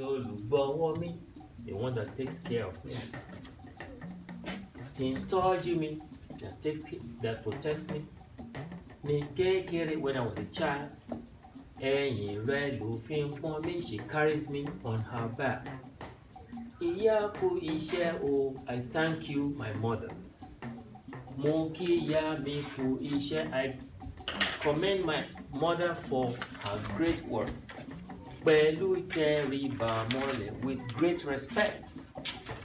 lolùgbọ́wọ́ mi, the one that takes care of me, tí ń tọ́jú mi, that protects me. Ní kékeré when I was a child, ẹ̀yìn rẹ̀ ló fi ń pọ́n mi, she carries me on her back. Ìyá kú iṣẹ́ o, I thank you my mother. Mo kí ìyá mi kú iṣẹ́, I commend my mother for her great work. Pẹ̀lú ìtẹríba mọ́lẹ̀, with great respect.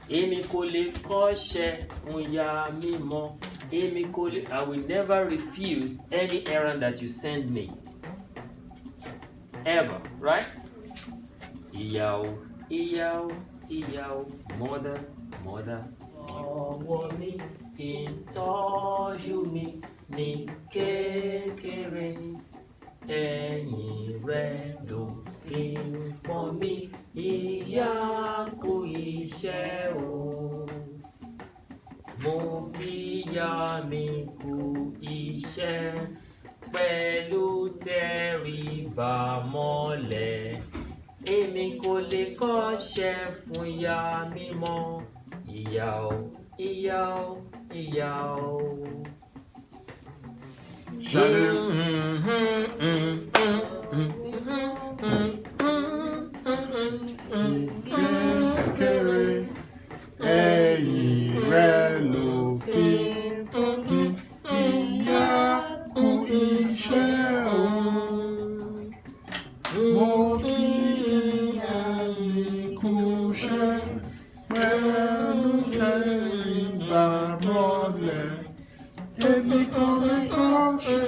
Èmi kò lè kọ́ṣẹ́ fún ìyá mi mọ́. I will never refuse any errand that you send me. Ever, right? Ìyá o, ìyá o, ìyá o, mother, mother. Ọwọ́ mi tí ń tọ́jú mi ní kékeré. Ẹ̀yìn rẹ̀ ló fi ń pọ́n mi. Ìyá kú iṣẹ́ o. Mo kí ìyá mi kú iṣẹ́ pẹ̀lú tẹríba mọ́lẹ̀. Èmi kò lè kọ́ṣẹ́ fún ìyá mi mọ́. Ìyá o, ìyá o, ìyá o. Kékeré ẹ̀yìn rẹ̀ ló fi ń pọ́n mi. Ìyá kú iṣẹ́ o. Mo kí ìyá mi kú iṣẹ́ pẹ̀lú tẹríba mọ́lẹ̀. Èmi kò lè kọ́ṣẹ́.